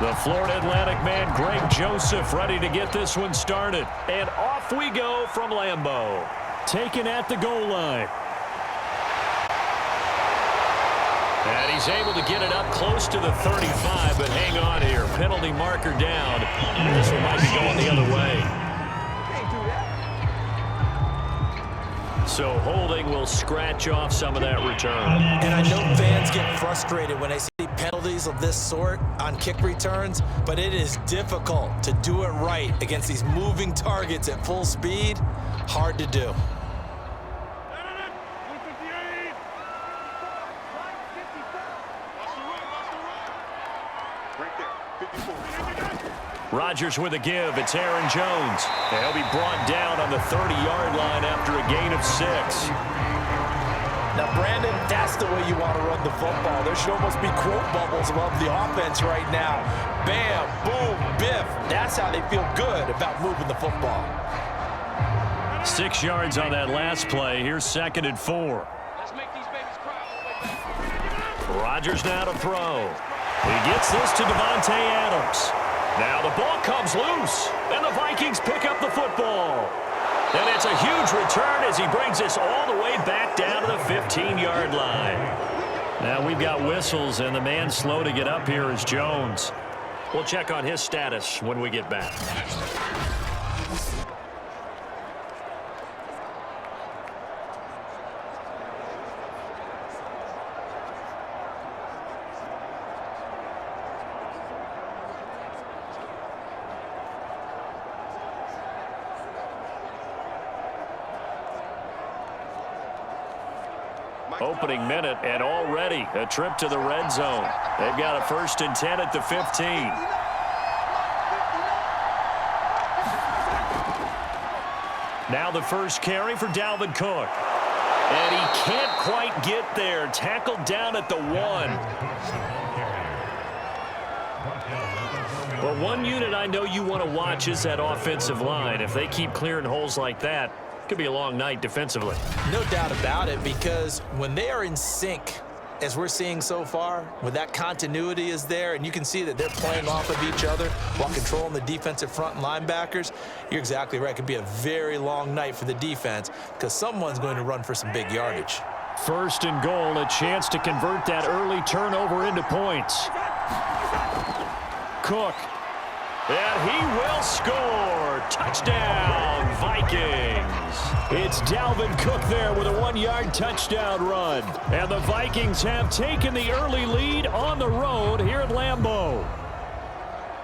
The Florida Atlantic man, Greg Joseph, ready to get this one started. And off we go from Lambeau. Taken at the goal line. And he's able to get it up close to the 35, but hang on here. Penalty marker down. This one might be going the other way. So holding will scratch off some of that return. And I know fans get frustrated when they see penalties of this sort on kick returns, but it is difficult to do it right against these moving targets at full speed. Hard to do. Rodgers with a give. It's Aaron Jones. And he'll be brought down on the 30-yard line after a gain of 6. Now, Brandon, that's the way you want to run the football. There should almost be quote bubbles above the offense right now. Bam, boom, biff. That's how they feel good about moving the football. 6 yards on that last play. Here's 2nd and 4. Let's make these babies cry. Rodgers now to throw. He gets this to Davante Adams. Now the ball comes loose, and the Vikings pick up the football. And it's a huge return as he brings us all the way back down to the 15-yard line. Now we've got whistles, and the man slow to get up here is Jones. We'll check on his status when we get back. Opening minute, and already a trip to the red zone. They've got a 1st and 10 at the 15. Now the first carry for Dalvin Cook. And he can't quite get there. Tackled down at the 1. But one unit I know you want to watch is that offensive line. If they keep clearing holes like that, could be a long night defensively. No doubt about it, because when they are in sync, as we're seeing so far, when that continuity is there, and you can see that they're playing off of each other while controlling the defensive front and linebackers, you're exactly right. It could be a very long night for the defense because someone's going to run for some big yardage. 1st and goal, a chance to convert that early turnover into points. Cook. And he will score. Touchdown, Vikings. It's Dalvin Cook there with a 1-yard touchdown run. And the Vikings have taken the early lead on the road here at Lambeau.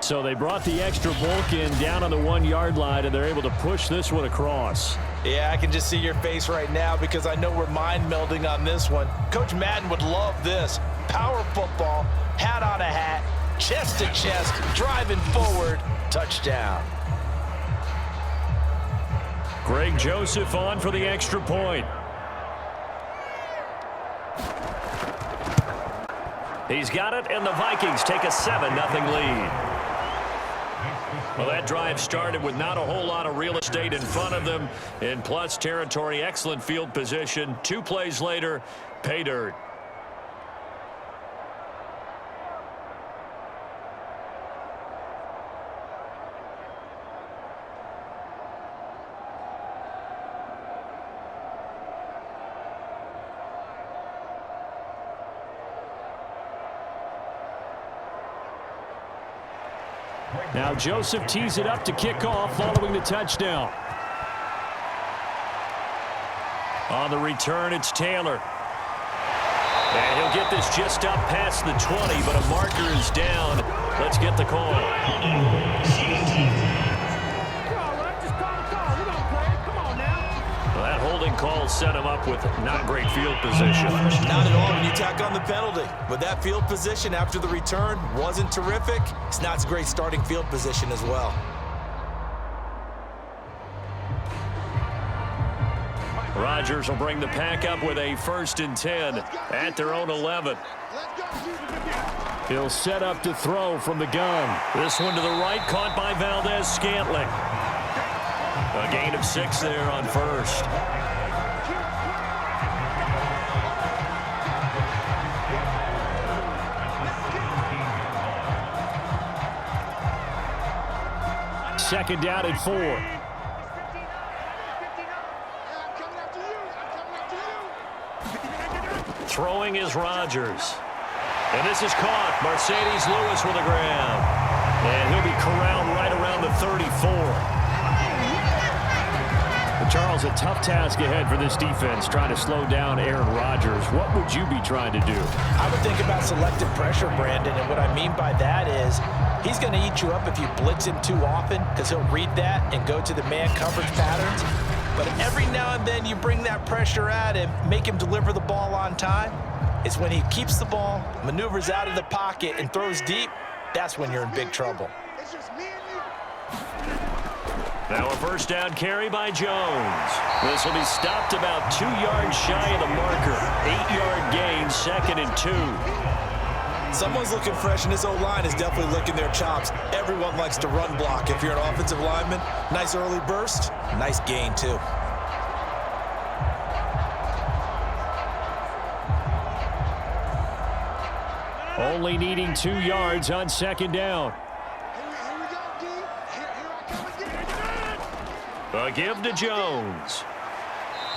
So they brought the extra bulk in down on the 1-yard line, and they're able to push this one across. Yeah, I can just see your face right now because I know we're mind melding on this one. Coach Madden would love this. Power football, hat on a hat. Chest to chest, driving forward, touchdown. Greg Joseph on for the extra point. He's got it, and the Vikings take a 7-0 lead. Well, that drive started with not a whole lot of real estate in front of them. In plus territory, excellent field position. 2 plays later, pay dirt. Now Joseph tees it up to kick off following the touchdown. On the return, it's Taylor. And he'll get this just up past the 20, but a marker is down. Let's get the call. Well, that holding call set him up with not great field position. Not at all when you tack on the penalty. But that field position after the return wasn't terrific. It's not a great starting field position as well. Rodgers will bring the pack up with a 1st and 10 at their own 11. He'll set up to throw from the gun. This one to the right, caught by Valdez-Scantling. A gain of 6 there on 1st. second down and 4. Throwing is Rodgers. And this is caught. Mercedes Lewis with a grab. And he'll be corralled right around the 34. Charles, a tough task ahead for this defense, trying to slow down Aaron Rodgers. What would you be trying to do? I would think about selective pressure, Brandon, and what I mean by that is he's going to eat you up if you blitz him too often because he'll read that and go to the man coverage patterns. But every now and then you bring that pressure at him, make him deliver the ball on time. It's when he keeps the ball, maneuvers out of the pocket, and throws deep, that's when you're in big trouble. Now a first down carry by Jones. This will be stopped about 2 yards shy of the marker. 8-yard gain, 2nd and 2. Someone's looking fresh, and this O-line is definitely licking their chops. Everyone likes to run block. If you're an offensive lineman, nice early burst, nice gain too. Only needing 2 yards on second down. A give to Jones.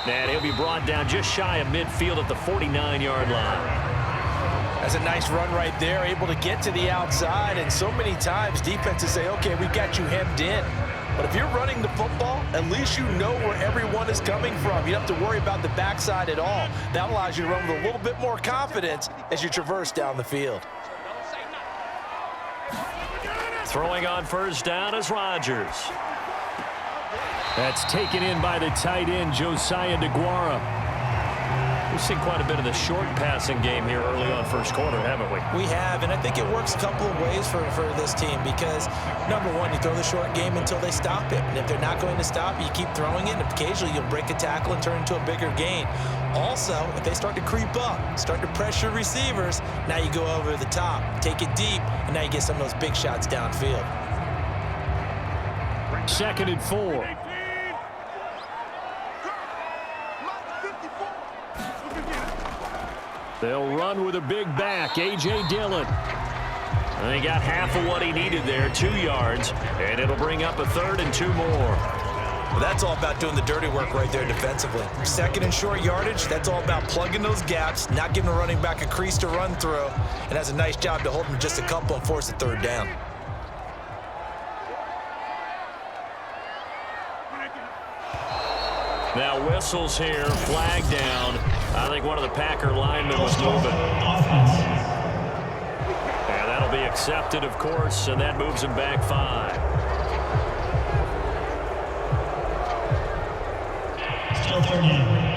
And he'll be brought down just shy of midfield at the 49-yard line. That's a nice run right there, able to get to the outside. And so many times defenses say, okay, we got you hemmed in. But if you're running the football, at least you know where everyone is coming from. You don't have to worry about the backside at all. That allows you to run with a little bit more confidence as you traverse down the field. Throwing on first down is Rodgers. That's taken in by the tight end, Josiah DeGuara. We've seen quite a bit of the short passing game here early on first quarter, haven't we? We have, and I think it works a couple of ways for this team because, number one, you throw the short game until they stop it. And if they're not going to stop, you keep throwing it, and occasionally you'll break a tackle and turn into a bigger gain. Also, if they start to creep up, start to pressure receivers, now you go over the top, take it deep, and now you get some of those big shots downfield. 2nd and 4. They'll run with a big back, A.J. Dillon. And he got half of what he needed there, 2 yards, and it'll bring up a 3rd and 2 more. Well, that's all about doing the dirty work right there defensively. 2nd and short yardage, that's all about plugging those gaps, not giving a running back a crease to run through, and has a nice job to hold him just a couple and force a 3rd down. Now whistles here, flag down. I think one of the Packer linemen was moving. And that'll be accepted, of course, and that moves him back 5. Still 3rd down.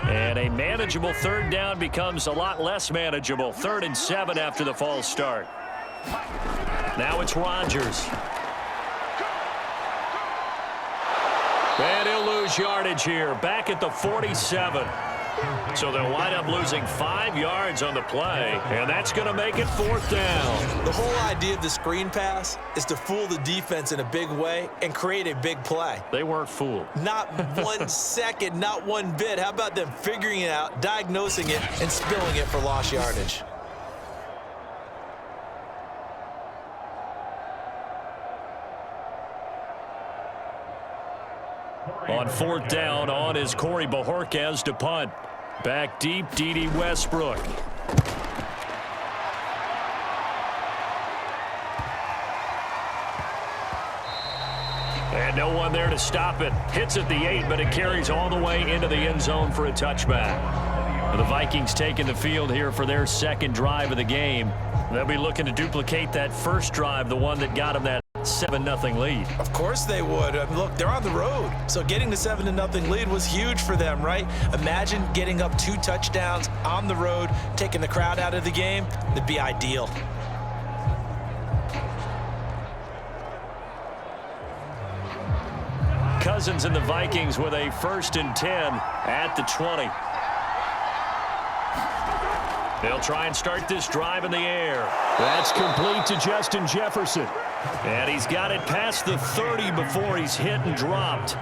And a manageable 3rd down becomes a lot less manageable. 3rd and 7 after the false start. Now it's Rodgers. And he'll lose yardage here. Back at the 47. So they'll wind up losing 5 yards on the play, and that's going to make it 4th down. The whole idea of the screen pass is to fool the defense in a big way and create a big play. They weren't fooled. Not 1 second, not one bit. How about them figuring it out, diagnosing it, and spilling it for lost yardage? On 4th down, on is Corey Bojorquez to punt. Back deep, D.D. Westbrook. And no one there to stop it. Hits at the 8, but it carries all the way into the end zone for a touchback. The Vikings taking the field here for their 2nd drive of the game. They'll be looking to duplicate that first drive, the one that got them that 7-0 lead. Of course they would. I mean, look, they're on the road. So getting the 7-0 lead was huge for them, right? Imagine getting up 2 touchdowns on the road, taking the crowd out of the game. That'd be ideal. Cousins and the Vikings with a 1st and 10 at the 20. They'll try and start this drive in the air. That's complete to Justin Jefferson. And he's got it past the 30 before he's hit and dropped.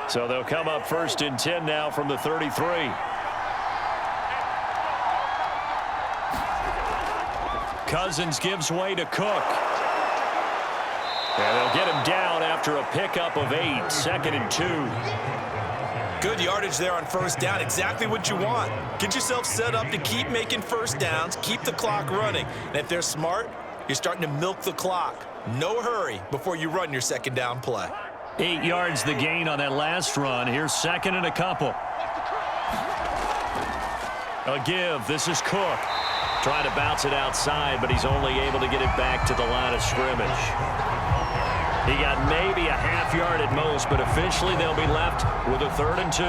So they'll come up 1st and 10 now from the 33. Cousins gives way to Cook. And they'll get him down after a pickup of 8, 2nd and 2. Good yardage there on 1st down. Exactly what you want. Get yourself set up to keep making 1st downs, keep the clock running. And if they're smart, you're starting to milk the clock. No hurry before you run your 2nd down play. 8 yards the gain on that last run. Here's 2nd and a couple. A give. This is Cook. Trying to bounce it outside, but he's only able to get it back to the line of scrimmage. He got maybe a half yard at most, but officially they'll be left with a 3rd and 2.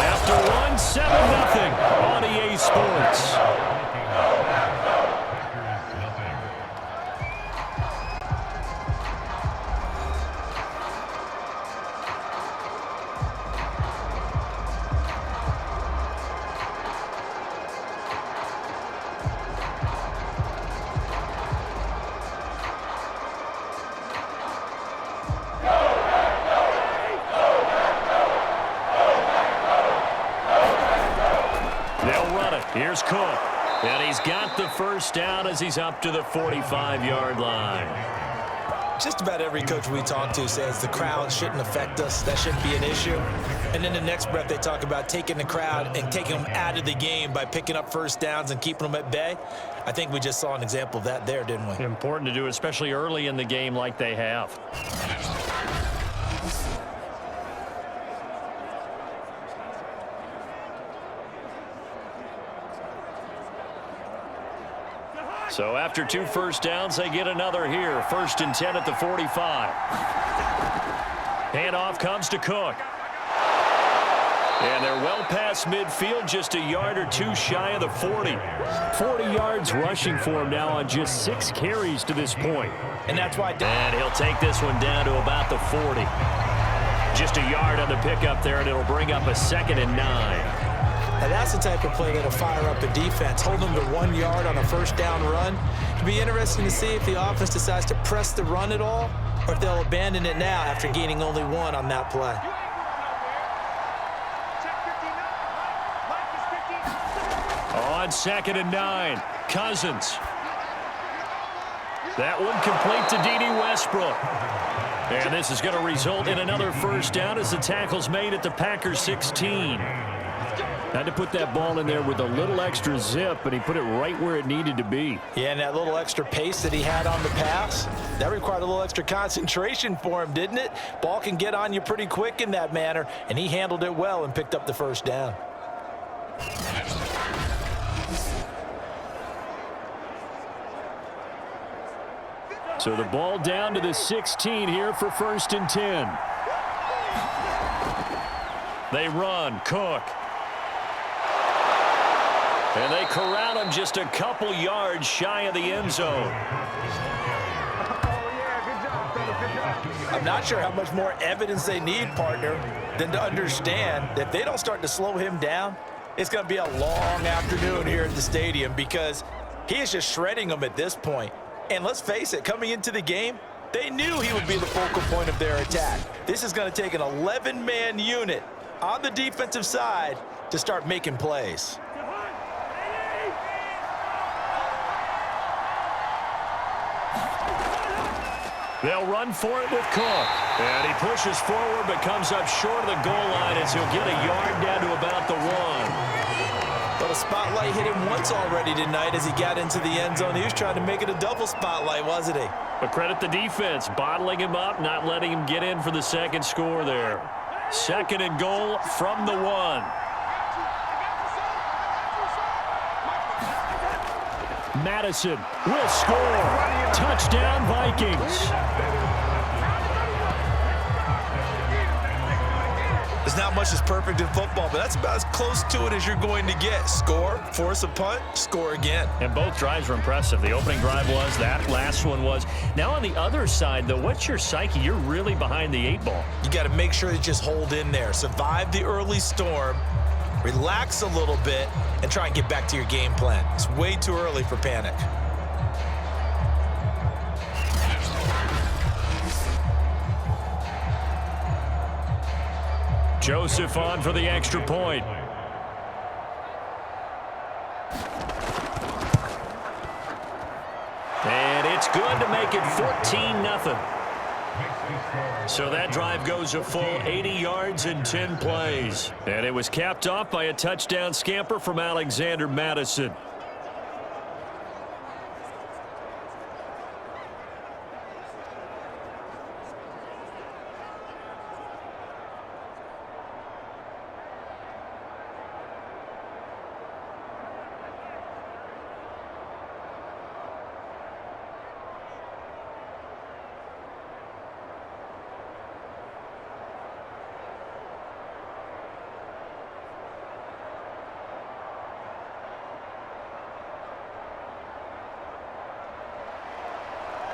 After 7-0 on EA Sports. Here's Cook, and he's got the 1st down as he's up to the 45-yard line. Just about every coach we talk to says the crowd shouldn't affect us. That shouldn't be an issue. And in the next breath, they talk about taking the crowd and taking them out of the game by picking up 1st downs and keeping them at bay. I think we just saw an example of that there, didn't we? Important to do, especially early in the game like they have. So after 2 1st downs, they get another here. 1st and 10 at the 45. Handoff comes to Cook. And they're well past midfield, just a yard or 2 shy of the 40. 40 yards rushing for him now on just 6 carries to this point. And that's why. And he'll take this one down to about the 40. Just a yard on the pickup there, and it'll bring up a 2nd and 9. Now that's the type of play that'll fire up a defense. Hold them to 1 yard on a 1st down run. It'll be interesting to see if the offense decides to press the run at all, or if they'll abandon it now after gaining only 1 on that play. On 2nd and 9, Cousins. That one complete to D.D. Westbrook. And this is going to result in another 1st down as the tackle's made at the Packers 16. Had to put that ball in there with a little extra zip, but he put it right where it needed to be. Yeah, and that little extra pace that he had on the pass, that required a little extra concentration for him, didn't it? Ball can get on you pretty quick in that manner, and he handled it well and picked up the 1st down. So the ball down to the 16 here for 1st and 10. They run. Cook. And they corral him just a couple yards shy of the end zone. I'm not sure how much more evidence they need, partner, than to understand that if they don't start to slow him down, it's going to be a long afternoon here at the stadium because he is just shredding them at this point. And let's face it, coming into the game, they knew he would be the focal point of their attack. This is going to take an 11-man unit on the defensive side to start making plays. They'll run for it with Cook. And he pushes forward but comes up short of the goal line as he'll get a yard down to about the 1. But a spotlight hit him once already tonight as he got into the end zone. He was trying to make it a double spotlight, wasn't he? But credit the defense, bottling him up, not letting him get in for the 2nd score there. 2nd and goal from the 1. Madison will score. Touchdown, Vikings. There's not much that's perfect in football, but that's about as close to it as you're going to get. Score, force a punt, score again. And both drives were impressive. The opening drive was, that last one was. Now on the other side, though, what's your psyche? You're really behind the 8 ball. You got to make sure you just hold in there. Survive the early storm, relax a little bit, and try and get back to your game plan. It's way too early for panic. Joseph on for the extra point. And it's good to make it 14-0. So that drive goes a full 80 yards in 10 plays. And it was capped off by a touchdown scamper from Alexander Madison.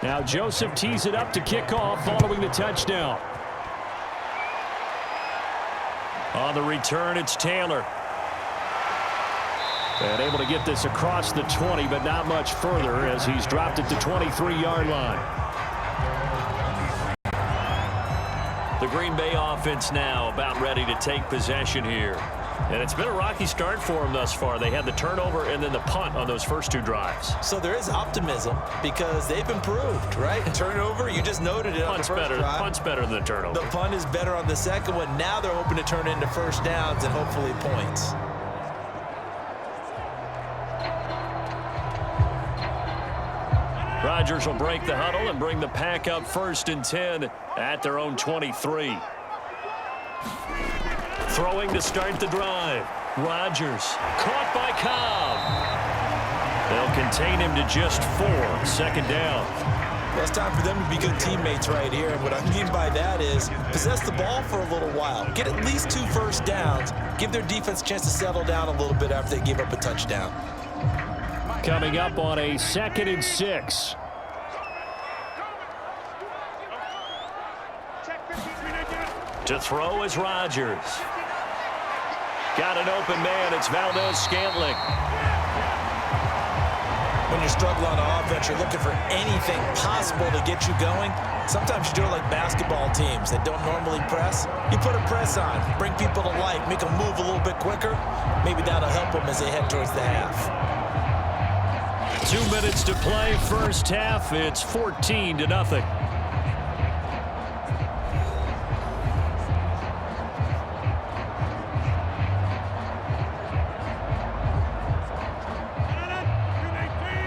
Now Joseph tees it up to kick off following the touchdown. On the return, it's Taylor. And able to get this across the 20, but not much further as he's dropped at the 23-yard line. The Green Bay offense now about ready to take possession here. And it's been a rocky start for them thus far. They had the turnover and then the punt on those first 2 drives. So there is optimism because they've improved, right? Turnover, you just noted it on the first drive. Punt's better than the turnover. The punt is better on the second one. Now they're hoping to turn into first downs and hopefully points. Rodgers will break the huddle and bring the pack up 1st and 10 at their own 23. Throwing to start the drive. Rodgers caught by Cobb. They'll contain him to just 4. 2nd down. Well, it's time for them to be good teammates right here. And what I mean by that is possess the ball for a little while. Get at least 2 first downs. Give their defense a chance to settle down a little bit after they give up a touchdown. Coming up on a 2nd and 6. To throw is Rodgers. Got an open man. It's Valdez-Scantling. When you're struggling on offense, you're looking for anything possible to get you going. Sometimes you do it like basketball teams that don't normally press. You put a press on, bring people to life, make them move a little bit quicker. Maybe that'll help them as they head towards the half. 2 minutes to play, first half. It's 14-0.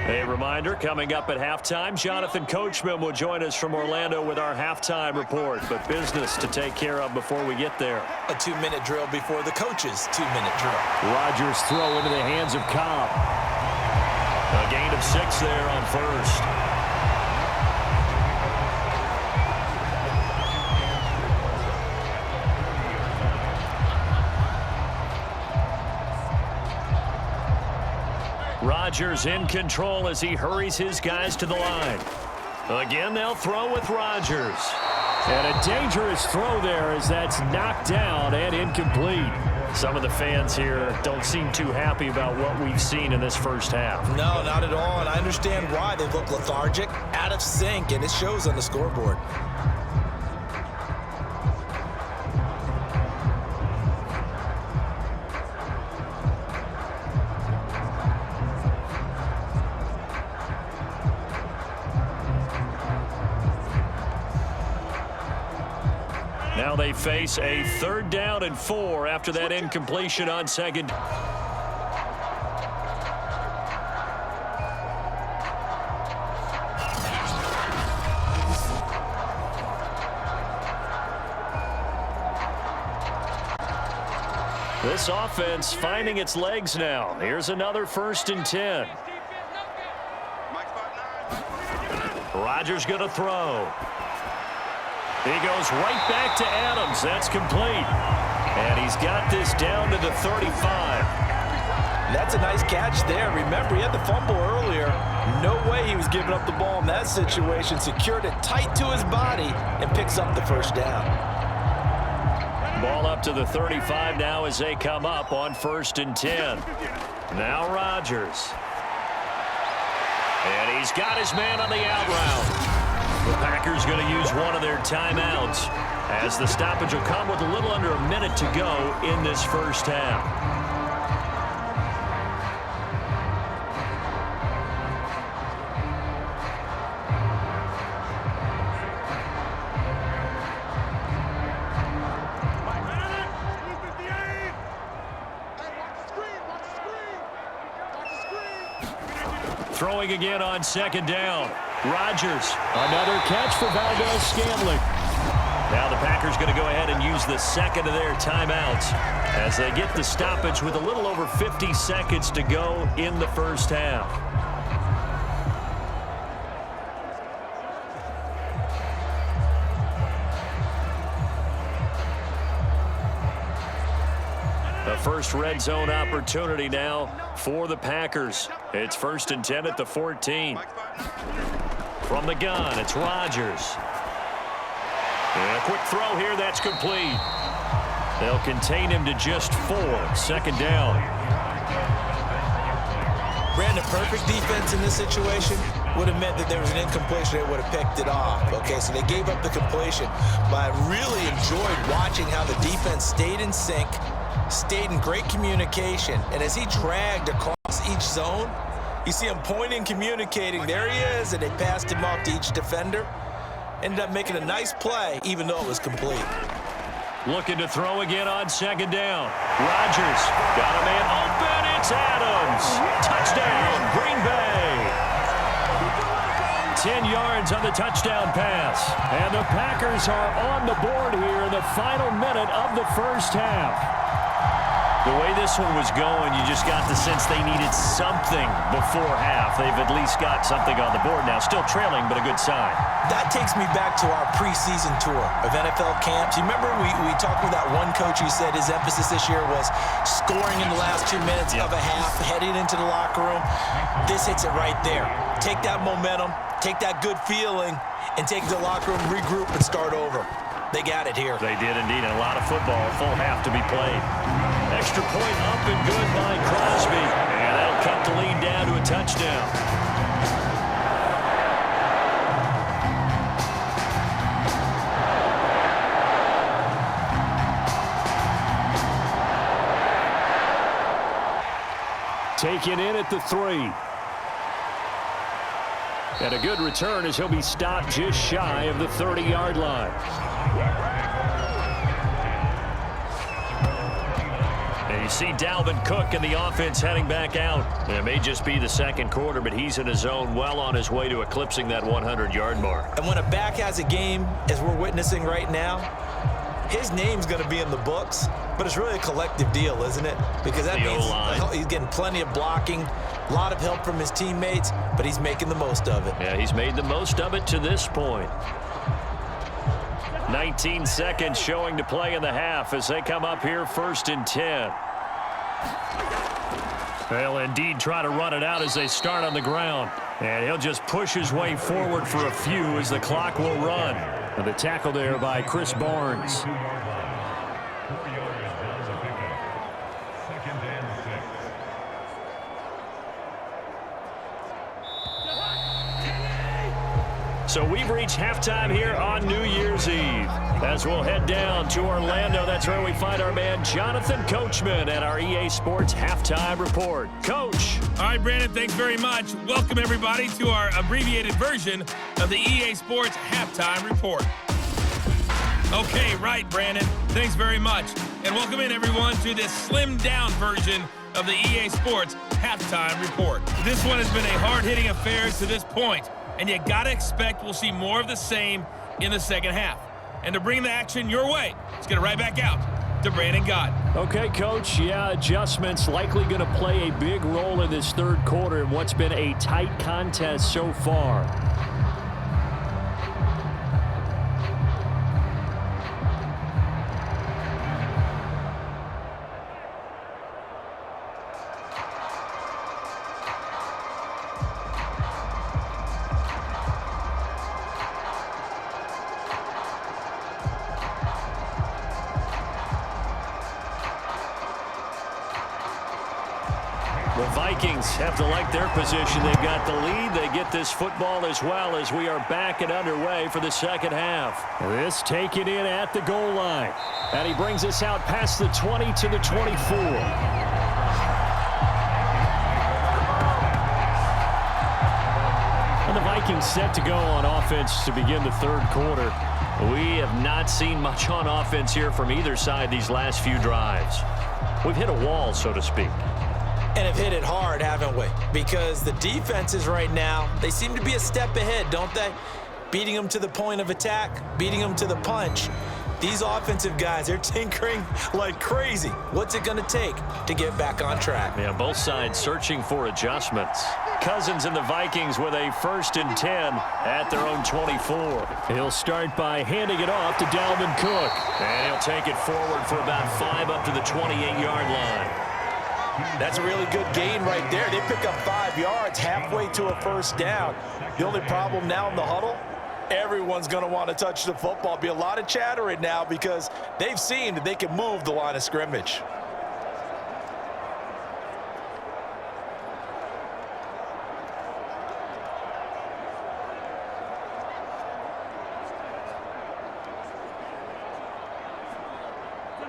A reminder, coming up at halftime, Jonathan Coachman will join us from Orlando with our halftime report. But business to take care of before we get there. A 2-minute drill before the coach's 2-minute drill. Rodgers throw into the hands of Cobb. A gain of 6 there on 1st. Rodgers in control as he hurries his guys to the line. Again, they'll throw with Rodgers. And a dangerous throw there as that's knocked down and incomplete. Some of the fans here don't seem too happy about what we've seen in this first half. No, not at all, and I understand why. They look lethargic, out of sync, and it shows on the scoreboard. Now they face a 3rd down and 4 after that incompletion on 2nd. This offense finding its legs now. Here's another 1st and 10. Rodgers going to throw. He goes right back to Adams. That's complete. And he's got this down to the 35. That's a nice catch there. Remember, he had the fumble earlier. No way he was giving up the ball in that situation. Secured it tight to his body and picks up the first down. Ball up to the 35 now as they come up on 1st and 10. Now Rodgers. And he's got his man on the out route. The Packers going to use one of their timeouts, as the stoppage will come with a little under a minute to go in this first half. Throwing again on 2nd down. Rodgers. Another catch for Valdez-Scantling. Now the Packers going to go ahead and use the second of their timeouts as they get the stoppage with a little over 50 seconds to go in the first half. The first red zone opportunity now for the Packers. It's 1st and 10 at the 14. From the gun, it's Rodgers. And a quick throw here, that's complete. They'll contain him to just 4. 2nd down. Brandon, perfect defense in this situation would have meant that there was an incompletion. They would have picked it off. Okay, so they gave up the completion. But I really enjoyed watching how the defense stayed in sync, stayed in great communication, and as he dragged across each zone, you see him pointing, communicating. There he is, and they passed him off to each defender. Ended up making a nice play, even though it was complete. Looking to throw again on 2nd down. Rodgers got a man open. It's Adams. Touchdown, Green Bay. 10 yards on the touchdown pass. And the Packers are on the board here in the final minute of the first half. The way this one was going, you just got the sense they needed something before half. They've at least got something on the board now. Still trailing, but a good sign. That takes me back to our preseason tour of NFL camps. You remember we talked with that one coach who said his emphasis this year was scoring in the last 2 minutes of a half, heading into the locker room. This hits it right there. Take that momentum, take that good feeling, and take it to the locker room, regroup, and start over. They got it here. They did indeed, and a lot of football, full half to be played. Extra point up and good by Crosby. And that'll cut the lead down to a touchdown. Taken in at the 3. And a good return as he'll be stopped just shy of the 30-yard line. And you see Dalvin Cook in the offense heading back out. And it may just be the second quarter, but he's in his zone, well on his way to eclipsing that 100-yard mark. And when a back has a game, as we're witnessing right now, his name's going to be in the books, but it's really a collective deal, isn't it? Because that means he's getting plenty of blocking, a lot of help from his teammates, but he's making the most of it. Yeah, he's made the most of it to this point. 19 seconds showing to play in the half as they come up here 1st and 10. They'll indeed try to run it out as they start on the ground. And he'll just push his way forward for a few as the clock will run. And the tackle there by Chris Barnes. So we've reached halftime here on New Year's Eve. As we'll head down to Orlando, that's where we find our man Jonathan Coachman at our EA Sports Halftime Report. Coach. All right, Brandon, thanks very much. Welcome, everybody, to our abbreviated version of the EA Sports Halftime Report. Okay, right, Brandon. Thanks very much. And welcome in, everyone, to this slimmed-down version of the EA Sports Halftime Report. This one has been a hard-hitting affair to this point, and you got to expect we'll see more of the same in the second half. And to bring the action your way, let's get it right back out to Brandon Gott. Okay, Coach. Yeah, adjustments likely going to play a big role in this third quarter in what's been a tight contest so far. The Vikings have to like their position. They've got the lead. They get this football as well as we are back and underway for the second half. This taken in at the goal line. And he brings us out past the 20 to the 24. And the Vikings set to go on offense to begin the third quarter. We have not seen much on offense here from either side these last few drives. We've hit a wall, so to speak. And have hit it hard, haven't we? Because the defenses right now, they seem to be a step ahead, don't they? Beating them to the point of attack, beating them to the punch. These offensive guys, they're tinkering like crazy. What's it going to take to get back on track? Yeah, both sides searching for adjustments. Cousins and the Vikings with a 1st and 10 at their own 24. He'll start by handing it off to Dalvin Cook. And he'll take it forward for about 5 up to the 28-yard line. That's a really good gain right there. They pick up 5 yards halfway to a first down. The only problem now in the huddle, everyone's going to want to touch the football. Be a lot of chattering now because they've seen that they can move the line of scrimmage.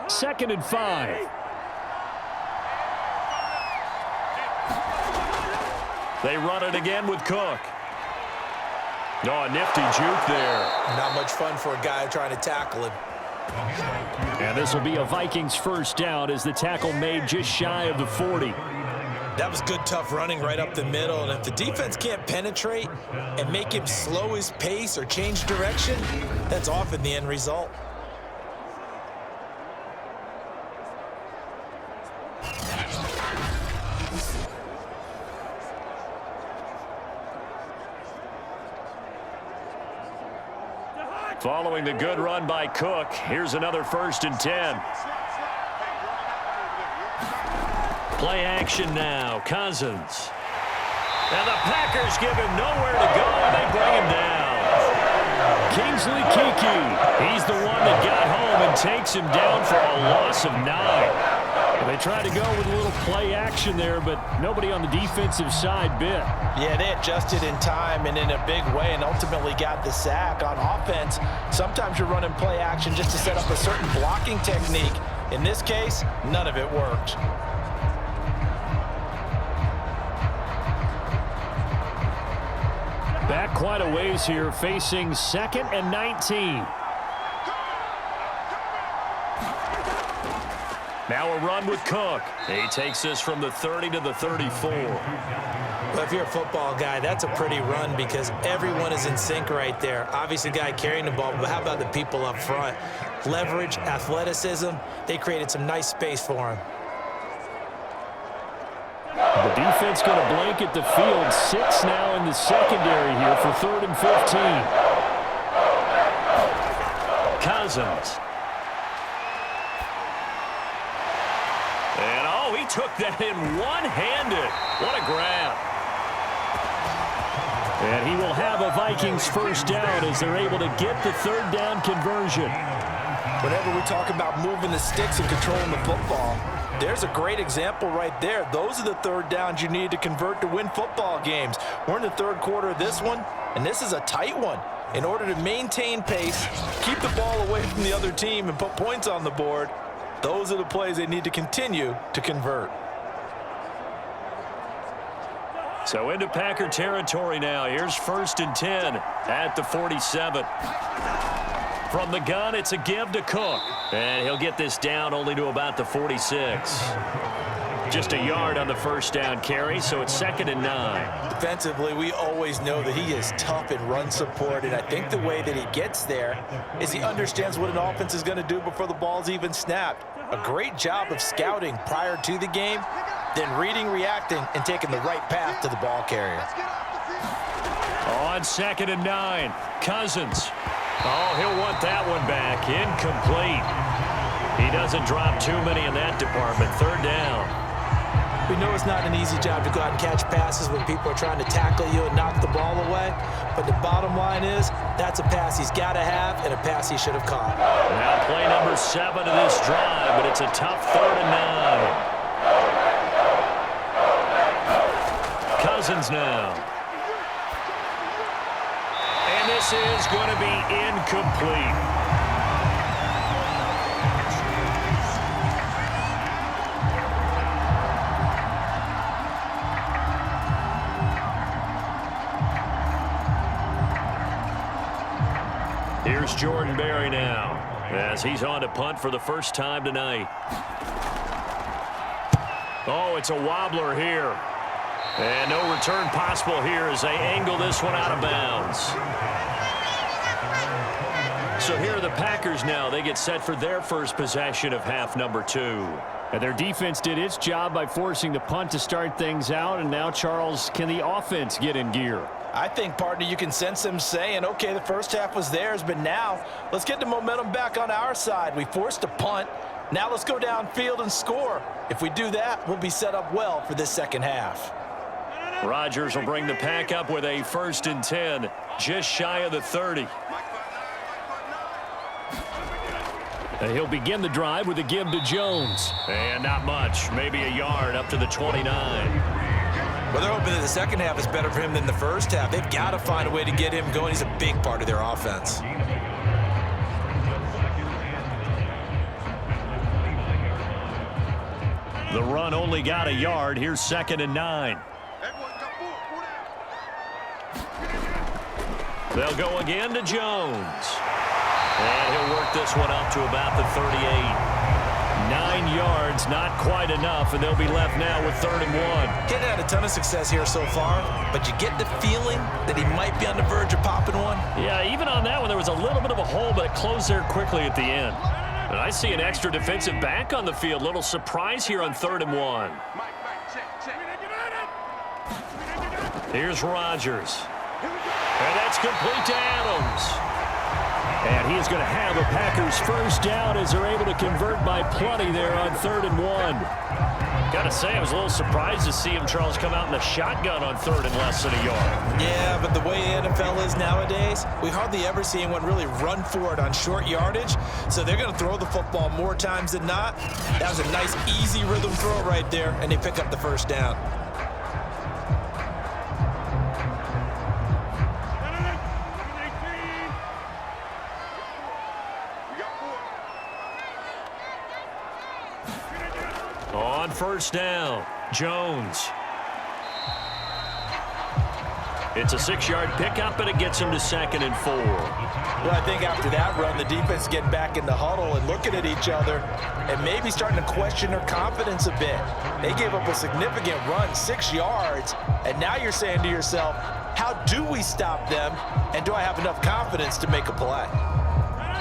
Second and 5. They run it again with Cook. Oh, a nifty juke there. Not much fun for a guy trying to tackle him. And this will be a Vikings first down as the tackle made just shy of the 40. That was good, tough running right up the middle. And if the defense can't penetrate and make him slow his pace or change direction, that's often the end result. Following the good run by Cook, here's another 1st and 10. Play action now, Cousins. And the Packers give him nowhere to go, and they bring him down. Kingsley Kiki, he's the one that got home and takes him down for a loss of 9. They tried to go with a little play action there, but nobody on the defensive side bit. Yeah, they adjusted in time and in a big way and ultimately got the sack. On offense, sometimes you're running play action just to set up a certain blocking technique. In this case, none of it worked. Back quite a ways here, facing 2nd and 19. Now a run with Cook. He takes this from the 30 to the 34. Well, if you're a football guy, that's a pretty run because everyone is in sync right there. Obviously, the guy carrying the ball, but how about the people up front? Leverage, athleticism, they created some nice space for him. The defense going to blanket the field. 6 now in the secondary here for 3rd and 15. Cousins. And he took that in one-handed. What a grab. And he will have a Vikings first down as they're able to get the 3rd down conversion. Whenever we talk about moving the sticks and controlling the football, there's a great example right there. Those are the 3rd downs you need to convert to win football games. We're in the 3rd quarter of this one, and this is a tight one. In order to maintain pace, keep the ball away from the other team, and put points on the board, those are the plays they need to continue to convert. So into Packer territory now. Here's 1st and 10 at the 47. From the gun, it's a give to Cook. And he'll get this down only to about the 46. Just a yard on the first down carry, so it's 2nd and 9. Defensively, we always know that he is tough in run support, and I think the way that he gets there is he understands what an offense is going to do before the ball's even snapped. A great job of scouting prior to the game, then reading, reacting, and taking the right path to the ball carrier. On 2nd and 9, Cousins. He'll want that one back. Incomplete. He doesn't drop too many in that department. 3rd down. We know it's not an easy job to go out and catch passes when people are trying to tackle you and knock the ball away. But the bottom line is that's a pass he's got to have and a pass he should have caught. Now play number 7 of this drive, but it's a tough 3rd and 9. Cousins now. And this is going to be incomplete. Here's Jordan Berry now, as he's on to punt for the first time tonight. Oh, it's a wobbler here. And no return possible here as they angle this one out of bounds. So here are the Packers now. They get set for their first possession of half number 2. And their defense did its job by forcing the punt to start things out. And now, Charles, can the offense get in gear? I think, partner, you can sense them saying, okay, the first half was theirs, but now let's get the momentum back on our side. We forced a punt. Now let's go downfield and score. If we do that, we'll be set up well for this second half. Rodgers will bring the pack up with a 1st and 10, just shy of the 30. And he'll begin the drive with a give to Jones. And not much, maybe a yard up to the 29. Well, they're hoping that the second half is better for him than the first half. They've got to find a way to get him going. He's a big part of their offense. The run only got a yard. Here's 2nd and 9. They'll go again to Jones. And he'll work this one up to about the 38. 9 yards, not quite enough, and they'll be left now with 3rd and 1. Getting had a ton of success here so far, but you get the feeling that he might be on the verge of popping one. Yeah, even on that one, there was a little bit of a hole, but it closed there quickly at the end. And I see an extra defensive back on the field. Little surprise here on 3rd and 1. Here's Rodgers. And that's complete to Adams. And he is going to have a Packers first down as they're able to convert by plenty there on 3rd and 1. Got to say, I was a little surprised to see him, Charles, come out in the shotgun on 3rd and less than a yard. Yeah, but the way the NFL is nowadays, we hardly ever see anyone really run for it on short yardage. So they're going to throw the football more times than not. That was a nice, easy rhythm throw right there, and they pick up the first down. On 1st down, Jones. It's a 6-yard pickup, and it gets him to 2nd and 4. Well, I think after that run, the defense is getting back in the huddle and looking at each other and maybe starting to question their confidence a bit. They gave up a significant run, 6 yards, and now you're saying to yourself, how do we stop them, and do I have enough confidence to make a play?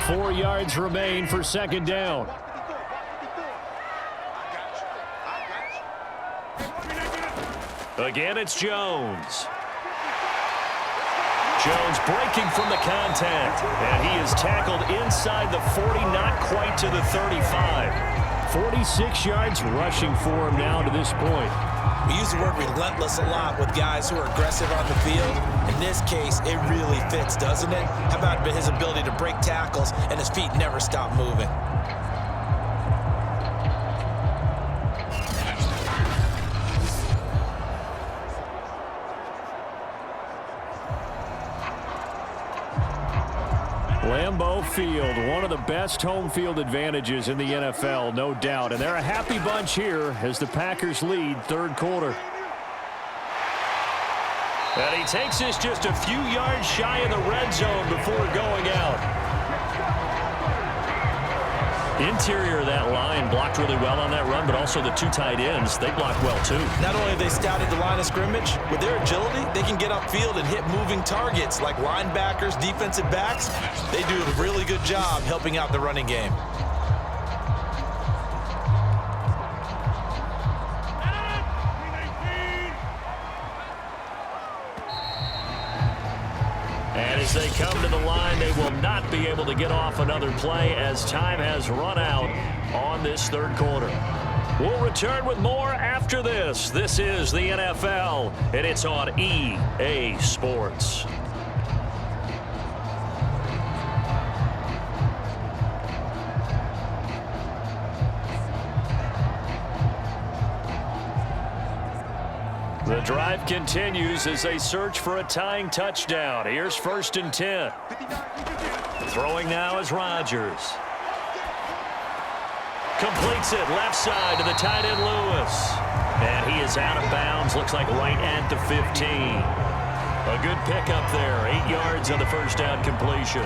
4 yards remain for 2nd down. Again, it's Jones. Jones breaking from the contact, and he is tackled inside the 40, not quite to the 35. 46 yards rushing for him now to this point. We use the word relentless a lot with guys who are aggressive on the field. In this case, it really fits, doesn't it? How about his ability to break tackles and his feet never stop moving? Lambeau Field, one of the best home field advantages in the NFL, no doubt. And they're a happy bunch here as the Packers lead 3rd quarter. And he takes this just a few yards shy of the red zone before going out. Interior of that line blocked really well on that run, but also the 2 tight ends, they blocked well too. Not only have they scouted the line of scrimmage, with their agility, they can get upfield and hit moving targets like linebackers, defensive backs. They do a really good job helping out the running game. And as they come to the line, they will not be able to get off another play as time has run out on this 3rd quarter. We'll return with more after this. This is the NFL, and it's on EA Sports. The drive continues as they search for a tying touchdown. Here's 1st and 10. Throwing now is Rodgers. Completes it left side to the tight end Lewis. And he is out of bounds. Looks like right at the 15. A good pickup there. 8 yards on the first down completion.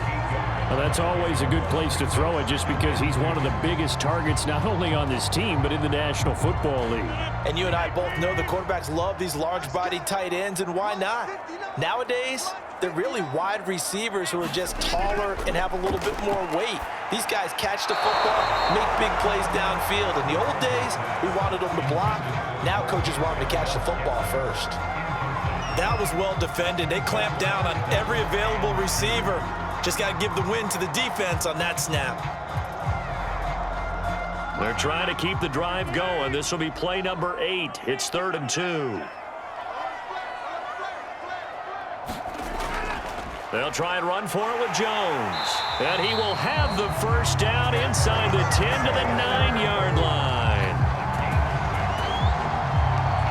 Well, that's always a good place to throw it just because he's one of the biggest targets not only on this team but in the National Football League. And you and I both know the quarterbacks love these large-bodied tight ends, and why not? Nowadays, they're really wide receivers who are just taller and have a little bit more weight. These guys catch the football, make big plays downfield. In the old days, we wanted them to block. Now coaches want them to catch the football first. That was well defended. They clamped down on every available receiver. Just got to give the win to the defense on that snap. They're trying to keep the drive going. This will be play number 8. It's 3rd and 2. They'll try and run for it with Jones. And he will have the first down inside the 10 to the 9-yard line.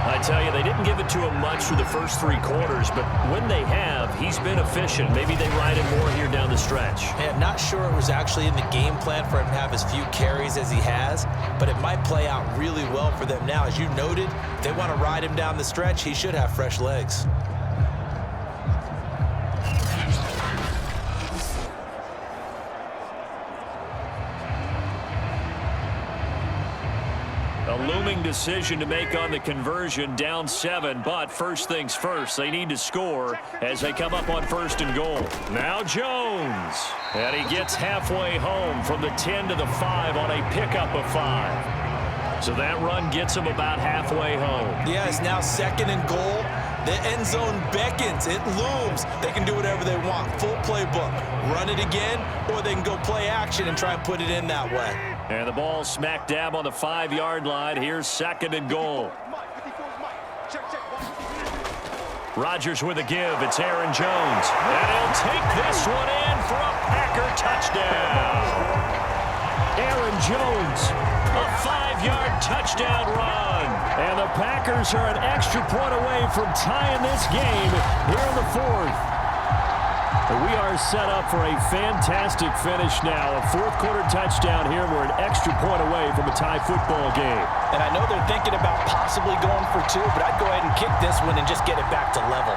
I tell you, they didn't give it to him much through the first 3 quarters, but when they have, he's been efficient. Maybe they ride him more here down the stretch. Yeah, not sure it was actually in the game plan for him to have as few carries as he has, but it might play out really well for them now. As you noted, if they want to ride him down the stretch, he should have fresh legs. A looming decision to make on the conversion, down 7, but first things first, they need to score as they come up on 1st and goal. Now Jones, and he gets halfway home from the 10 to the 5 on a pickup of 5. So that run gets him about halfway home. Yeah, it's now 2nd and goal. The end zone beckons. It looms. They can do whatever they want. Full playbook. Run it again, or they can go play action and try and put it in that way. And the ball smack dab on the 5-yard line. Here's 2nd and goal. Rodgers with a give. It's Aaron Jones. And he'll take this one in for a Packer touchdown. Aaron Jones, a 5-yard touchdown run. And the Packers are an extra point away from tying this game here in the 4th. We are set up for a fantastic finish now. A 4th-quarter touchdown here. We're an extra point away from a tie football game. And I know they're thinking about possibly going for 2, but I'd go ahead and kick this one and just get it back to level.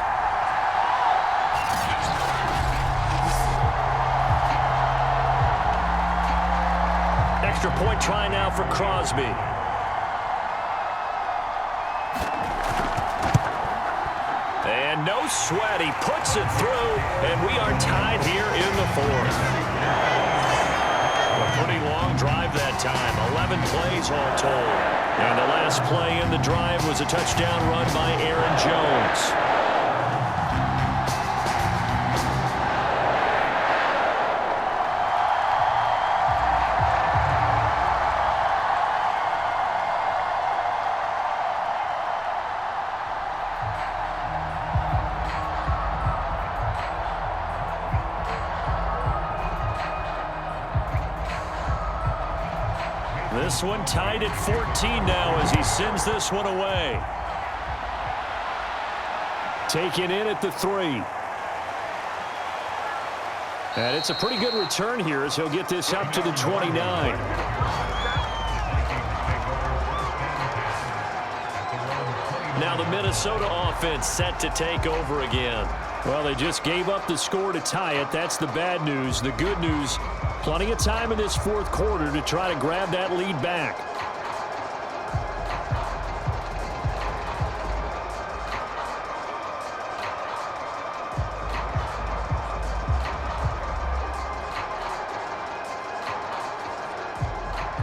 Extra point try now for Crosby. And no sweat, he puts it through, and we are tied here in the 4th. A pretty long drive that time, 11 plays all told. And the last play in the drive was a touchdown run by Aaron Jones. This one tied at 14 now as he sends this one away. Taken in at the 3. And it's a pretty good return here as he'll get this up to the 29. Now the Minnesota offense set to take over again. Well, they just gave up the score to tie it. That's the bad news. The good news, plenty of time in this 4th quarter to try to grab that lead back.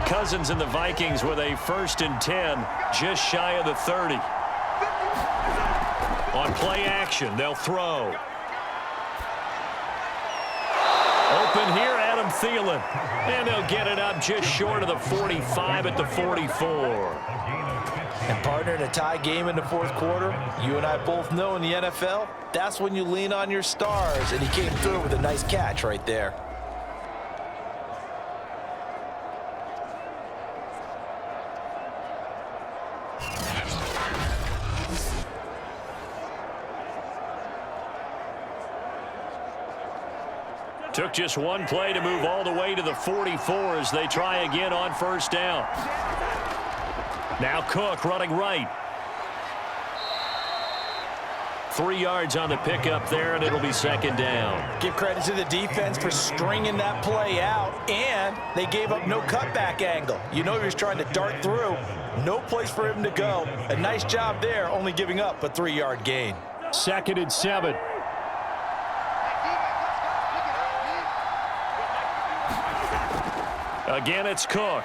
Cousins and the Vikings with a 1st and 10, just shy of the 30. On play action, they'll throw. Open here, Adam Thielen. And they'll get it up just short of the 45 at the 44. And partner, in a tie game in the 4th quarter, you and I both know in the NFL, that's when you lean on your stars. And he came through with a nice catch right there. Took just one play to move all the way to the 44 as they try again on first down. Now Cook running right. 3 yards on the pickup there, and it'll be second down. Give credit to the defense for stringing that play out, and they gave up no cutback angle. You know he was trying to dart through. No place for him to go. A nice job there, only giving up a 3-yard gain. 2nd and 7. Again, it's Cook.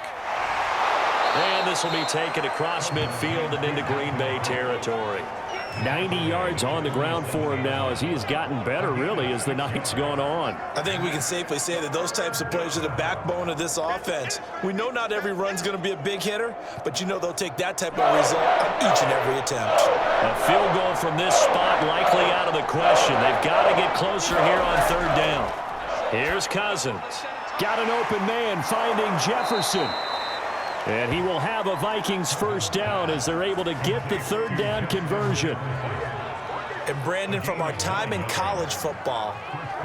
And this will be taken across midfield and into Green Bay territory. 90 yards on the ground for him now as he has gotten better, really, as the night's gone on. I think we can safely say that those types of plays are the backbone of this offense. We know not every run's going to be a big hitter, but you know they'll take that type of result on each and every attempt. A field goal from this spot likely out of the question. They've got to get closer here on 3rd down. Here's Cousins. Got an open man finding Jefferson. And he will have a Vikings first down as they're able to get the 3rd down conversion. And Brandon, from our time in college football,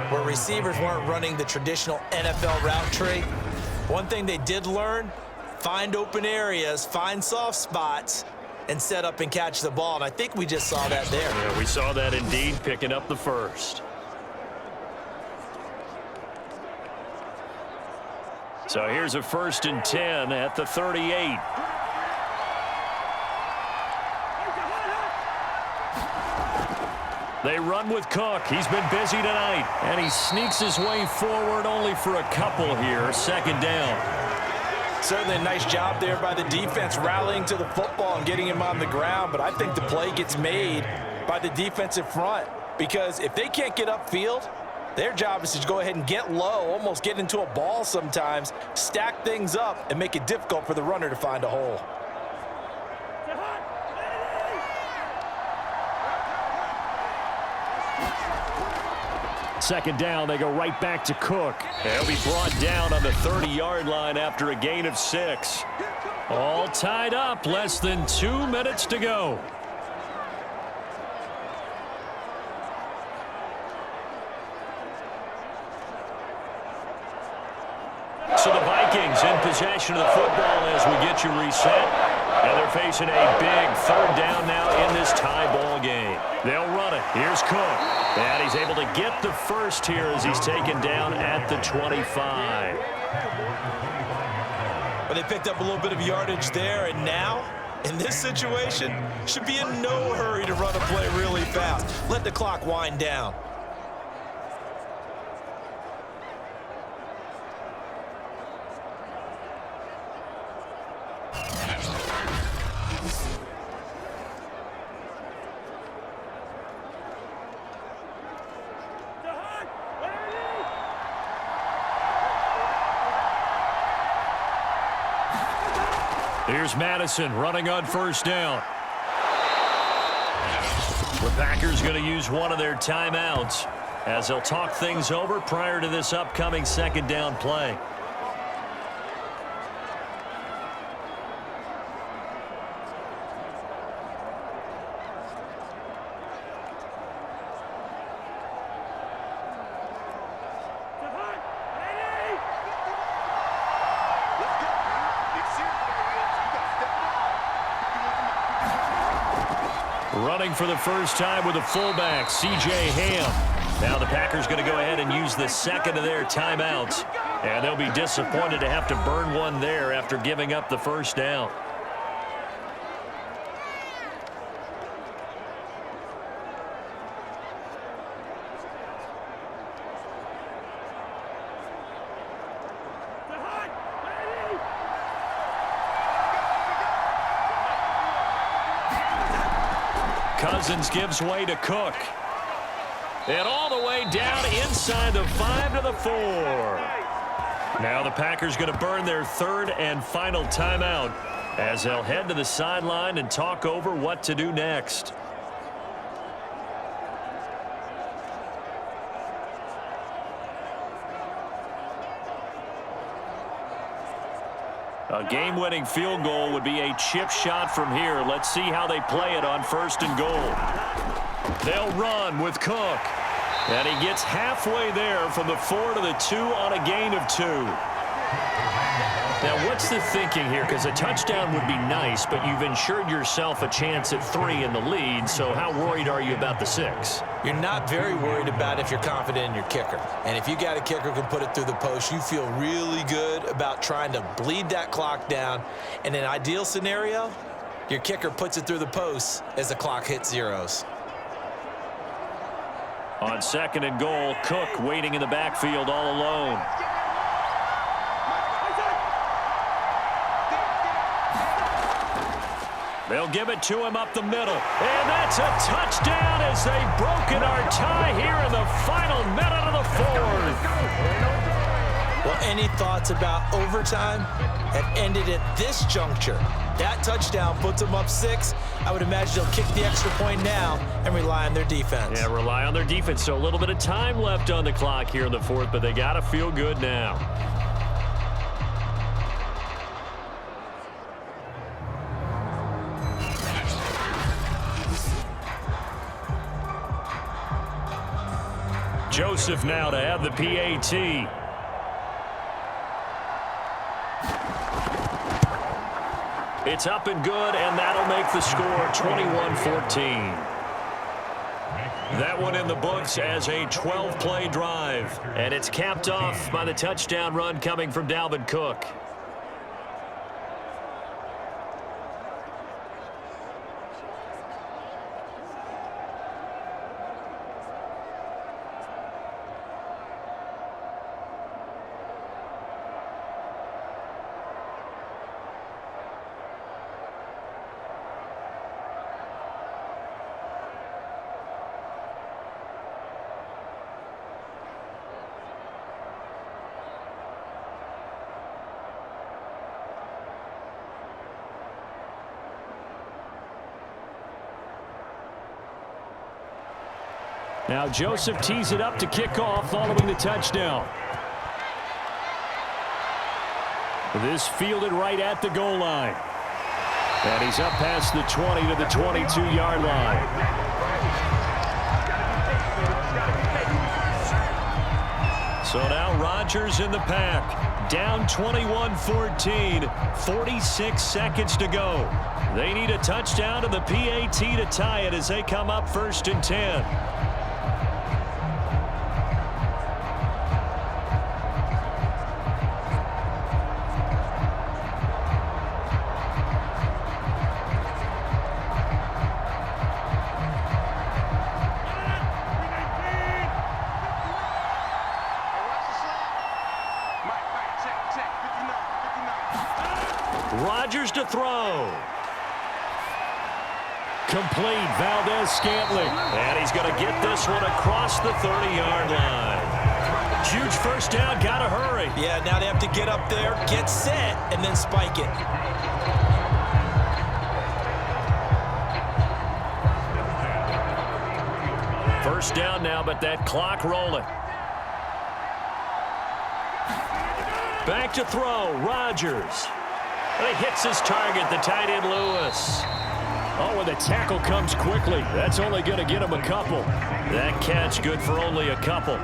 where receivers weren't running the traditional NFL route tree, one thing they did learn, find open areas, find soft spots, and set up and catch the ball. And I think we just saw that there. Yeah, we saw that indeed, picking up the first. So here's a 1st and 10 at the 38. They run with Cook. He's been busy tonight. And he sneaks his way forward only for a couple here. 2nd down. Certainly a nice job there by the defense rallying to the football and getting him on the ground. But I think the play gets made by the defensive front. Because if they can't get upfield, their job is to go ahead and get low, almost get into a ball sometimes, stack things up, and make it difficult for the runner to find a hole. Second down, they go right back to Cook. They'll be brought down on the 30-yard line after a gain of 6. All tied up, less than 2 minutes to go. So the Vikings in possession of the football as we get you reset. And they're facing a big 3rd down now in this tie ball game. They'll run it. Here's Cook. And he's able to get the first here as he's taken down at the 25. But they picked up a little bit of yardage there, and now, in this situation, should be in no hurry to run a play really fast. Let the clock wind down. Here's Madison running on first down. The Packers going to use one of their timeouts as they'll talk things over prior to this upcoming 2nd down play. Running for the first time with a fullback, C.J. Ham. Now the Packers going to go ahead and use the 2nd of their timeouts. And they'll be disappointed to have to burn one there after giving up the first down. Cousins gives way to Cook. And all the way down inside the 5 to the 4. Now the Packers going to burn their 3rd and final timeout as they'll head to the sideline and talk over what to do next. A game-winning field goal would be a chip shot from here. Let's see how they play it on 1st and goal. They'll run with Cook. And he gets halfway there from the 4 to the 2 on a gain of 2. Now, what's the thinking here? Because a touchdown would be nice, but you've ensured yourself a chance at 3 in the lead, so how worried are you about the 6? You're not very worried about if you're confident in your kicker. And if you got a kicker who can put it through the post, you feel really good about trying to bleed that clock down. In an ideal scenario, your kicker puts it through the post as the clock hits zeros. On 2nd and goal, Cook waiting in the backfield all alone. They'll give it to him up the middle. And that's a touchdown as they've broken our tie here in the final minute of the 4th. Well, any thoughts about overtime have ended at this juncture. That touchdown puts them up 6. I would imagine they'll kick the extra point now and rely on their defense. Yeah, rely on their defense. So a little bit of time left on the clock here in the 4th, but they got to feel good now. Joseph now to have the PAT. It's up and good, and that'll make the score 21-14. That one in the books as a 12-play drive. And it's capped off by the touchdown run coming from Dalvin Cook. Now Joseph tees it up to kick off following the touchdown. This fielded right at the goal line. And he's up past the 20 to the 22-yard line. So now Rodgers in the pack. Down 21-14. 46 seconds to go. They need a touchdown and the PAT to tie it as they come up 1st and 10. Rodgers to throw. Complete. Valdez-Scantling. And he's going to get this one across the 30-yard line. Huge first down. Got to hurry. Yeah, now they have to get up there, get set, and then spike it. First down now, but that clock rolling. Back to throw. Rodgers. And he hits his target, the tight end Lewis. Oh, and the tackle comes quickly. That's only going to get him a couple. That catch good for only a couple.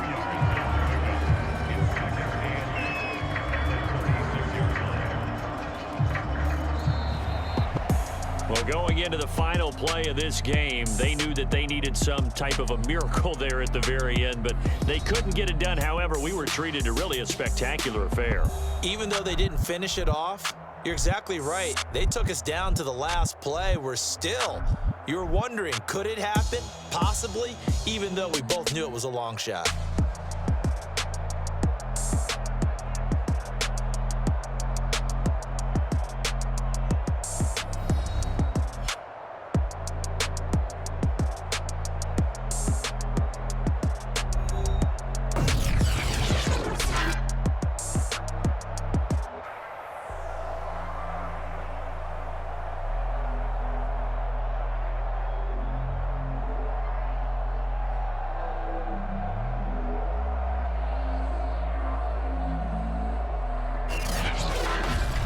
Well, going into the final play of this game, they knew that they needed some type of a miracle there at the very end, but they couldn't get it done. However, we were treated to really a spectacular affair. Even though they didn't finish it off, you're exactly right. They took us down to the last play. You're wondering, could it happen? Possibly, even though we both knew it was a long shot.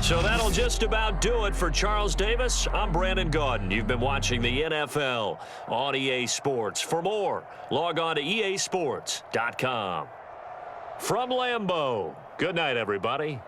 So that'll just about do it for Charles Davis. I'm Brandon Gaudin. You've been watching the NFL on EA Sports. For more, log on to easports.com. From Lambeau, good night, everybody.